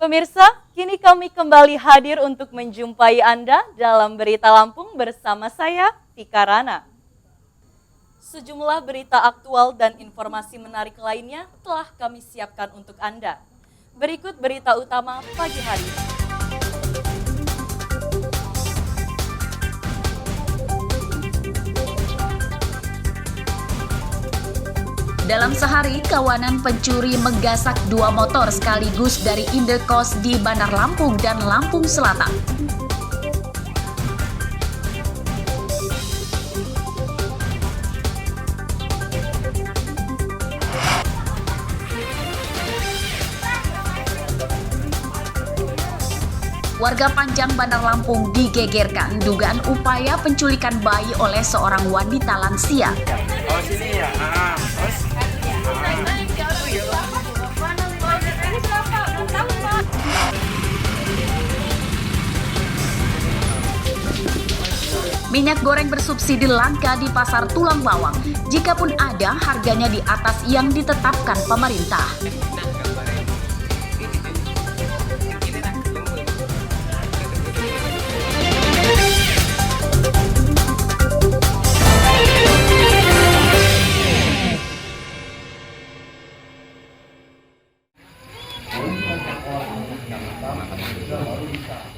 Pemirsa, kini kami kembali hadir untuk menjumpai Anda dalam Berita Lampung bersama saya, Tika Rana. Sejumlah berita aktual dan informasi menarik lainnya telah kami siapkan untuk Anda. Berikut berita utama pagi hari ini. Dalam sehari, kawanan pencuri menggasak 2 motor sekaligus dari Indekos di Bandar Lampung dan Lampung Selatan. Warga Panjang Bandar Lampung digegerkan dugaan upaya penculikan bayi oleh seorang wanita lansia. Oh sini ya, terus Minyak goreng bersubsidi langka di pasar Tulang Bawang. Jikapun ada, harganya di atas yang ditetapkan pemerintah.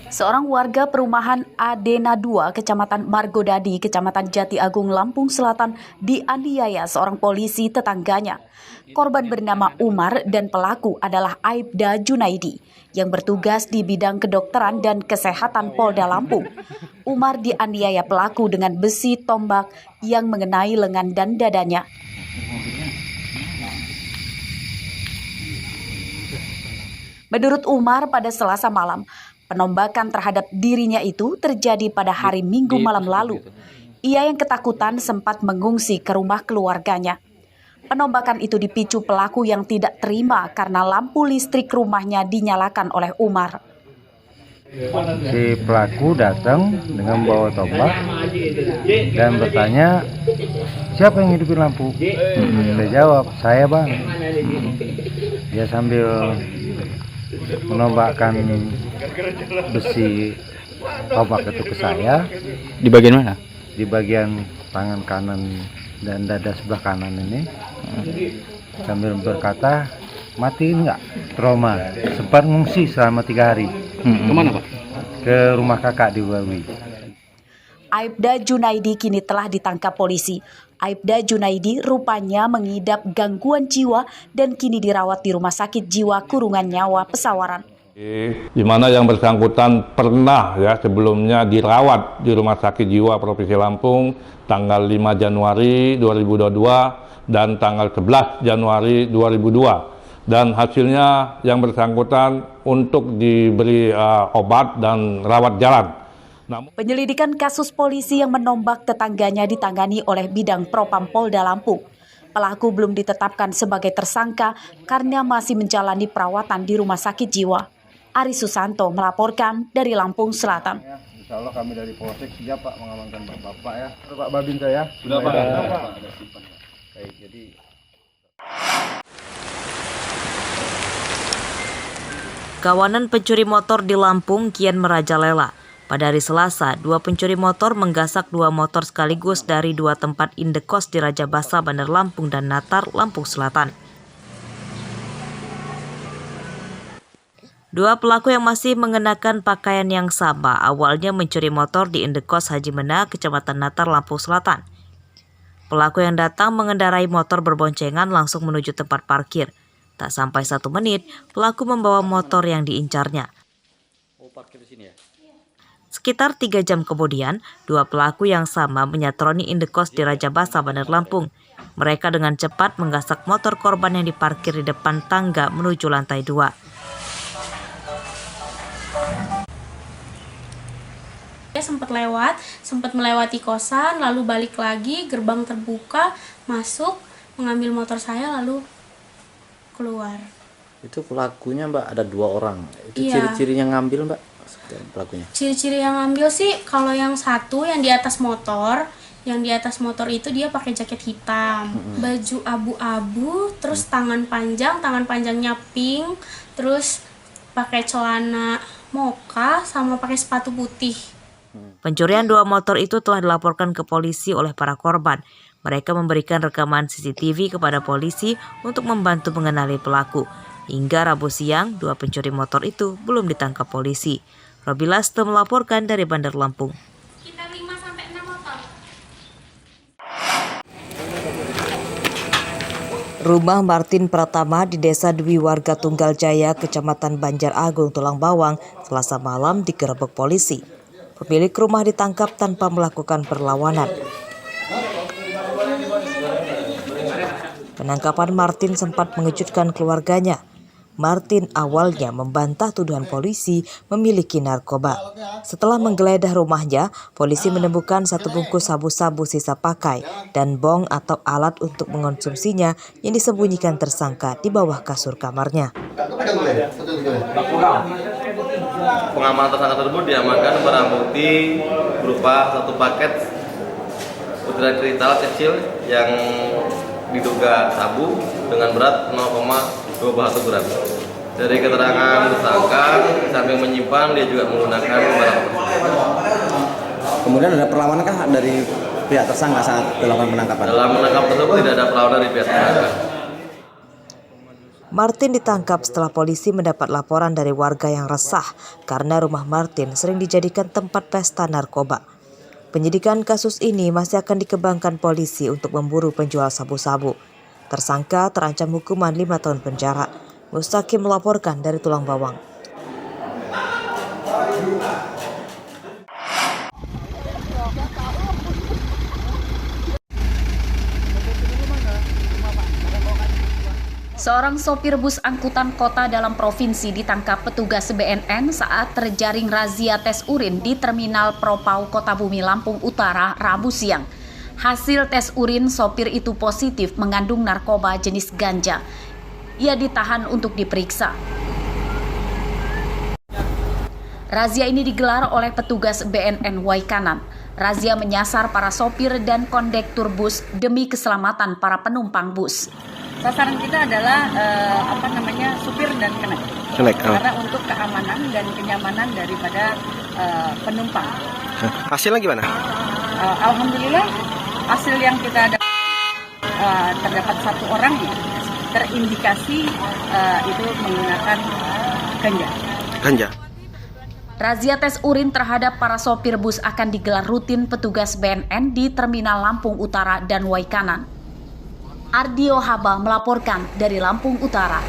Seorang warga perumahan Adena 2, Kecamatan Margodadi, Kecamatan Jati Agung, Lampung Selatan, dianiaya seorang polisi tetangganya. Korban bernama Umar dan pelaku adalah Aibda Junaidi, yang bertugas di bidang kedokteran dan kesehatan Polda Lampung. Umar dianiaya pelaku dengan besi tombak yang mengenai lengan dan dadanya. Menurut Umar, pada Selasa malam, penombakan terhadap dirinya itu terjadi pada hari Minggu malam lalu. Ia yang ketakutan sempat mengungsi ke rumah keluarganya. Penombakan itu dipicu pelaku yang tidak terima karena lampu listrik rumahnya dinyalakan oleh Umar. Si pelaku datang dengan bawa tombak dan bertanya, siapa yang hidupin lampu? Saya jawab, saya bang. Dia sambil menombakkan besi tombak itu ke saya. di bagian mana? Di bagian tangan kanan dan dada sebelah kanan ini, sambil berkata, mati enggak? Trauma. Sempat mengungsi selama 3 hari. Kemana Pak? Ke rumah kakak di Wawi. Aibda Junaidi kini telah ditangkap polisi. Aibda Junaidi rupanya mengidap gangguan jiwa dan kini dirawat di Rumah Sakit Jiwa Kurungan Nyawa Pesawaran. Di mana yang bersangkutan pernah sebelumnya dirawat di Rumah Sakit Jiwa Provinsi Lampung tanggal 5 Januari 2022 dan tanggal 11 Januari 2002. Dan hasilnya yang bersangkutan untuk diberi obat dan rawat jalan. Penyelidikan kasus polisi yang menombak tetangganya ditangani oleh Bidang Propam Polda Lampung. Pelaku belum ditetapkan sebagai tersangka karena masih menjalani perawatan di Rumah Sakit Jiwa. Ari Susanto melaporkan dari Lampung Selatan. Insya Allah kami dari Polsek siap Pak mengamankan Bapak ya. Pak Babinsa ya. Sudah Pak. Baik, jadi Kawanan pencuri motor di Lampung kian merajalela. Pada hari Selasa, 2 pencuri motor menggasak 2 motor sekaligus dari 2 tempat indekos di Raja Basa, Bandar Lampung dan Natar, Lampung Selatan. 2 pelaku yang masih mengenakan pakaian yang sama awalnya mencuri motor di indekos Haji Mena, Kecamatan Natar, Lampung Selatan. Pelaku yang datang mengendarai motor berboncengan langsung menuju tempat parkir. Tak sampai 1 menit, pelaku membawa motor yang diincarnya. Sekitar 3 jam kemudian, 2 pelaku yang sama menyatroni indekos di Raja Basa, Bandar Lampung. Mereka dengan cepat menggasak motor korban yang diparkir di depan tangga menuju lantai 2. Dia sempat melewati kosan, lalu balik lagi, gerbang terbuka, masuk, mengambil motor saya, lalu keluar. Itu pelakunya Mbak ada 2 orang. Itu Iya. ciri-cirinya ngambil Mbak pelakunya. Ciri-ciri yang ngambil sih kalau yang satu yang di atas motor itu dia pakai jaket hitam, baju abu-abu, terus tangan panjangnya pink, terus pakai celana moka sama pakai sepatu putih. Pencurian 2 motor itu telah dilaporkan ke polisi oleh para korban. Mereka memberikan rekaman CCTV kepada polisi untuk membantu mengenali pelaku. Hingga Rabu siang, 2 pencuri motor itu belum ditangkap polisi. Robi Lasto melaporkan dari Bandar Lampung. Sekitar 5-6 motor. Rumah Martin Pratama di Desa Dwi Warga Tunggal Jaya, Kecamatan Banjar Agung, Tulang Bawang, Selasa malam digerebek polisi. Pemilik rumah ditangkap tanpa melakukan perlawanan. Penangkapan Martin sempat mengejutkan keluarganya. Martin awalnya membantah tuduhan polisi memiliki narkoba. Setelah menggeledah rumahnya, polisi menemukan 1 bungkus sabu-sabu sisa pakai dan bong atau alat untuk mengonsumsinya yang disembunyikan tersangka di bawah kasur kamarnya. Pengamanan tersangka tersebut diamankan barang bukti berupa 1 paket butiran kristal kecil yang diduga sabu dengan berat 0,21 gram. Dari keterangan tersangka, sambil menyimpan dia juga menggunakan barang tersebut. Kemudian ada perlawanan kah dari pihak tersangka saat dilakukan penangkapan? Dalam menangkap tersebut tidak ada perlawanan dari pihak tersangka. Martin ditangkap setelah polisi mendapat laporan dari warga yang resah karena rumah Martin sering dijadikan tempat pesta narkoba. Penyidikan kasus ini masih akan dikembangkan polisi untuk memburu penjual sabu-sabu. Tersangka terancam hukuman 5 tahun penjara. Mustaqim melaporkan dari Tulang Bawang. Seorang sopir bus angkutan kota dalam provinsi ditangkap petugas BNN saat terjaring razia tes urin di Terminal Propau Kota Bumi Lampung Utara Rabu siang. Hasil tes urin sopir itu positif mengandung narkoba jenis ganja. Ia ditahan untuk diperiksa. Razia ini digelar oleh petugas BNN Waikanan. Razia menyasar para sopir dan kondektur bus demi keselamatan para penumpang bus. Sasaran kita adalah supir dan kenek. Karena untuk keamanan dan kenyamanan daripada penumpang. Hasilnya gimana? Alhamdulillah hasil yang kita ada terdapat 1 orang terindikasi itu menggunakan ganja. Razia tes urin terhadap para sopir bus akan digelar rutin petugas BNN di Terminal Lampung Utara dan Waikanan. Ardio Haba melaporkan dari Lampung Utara.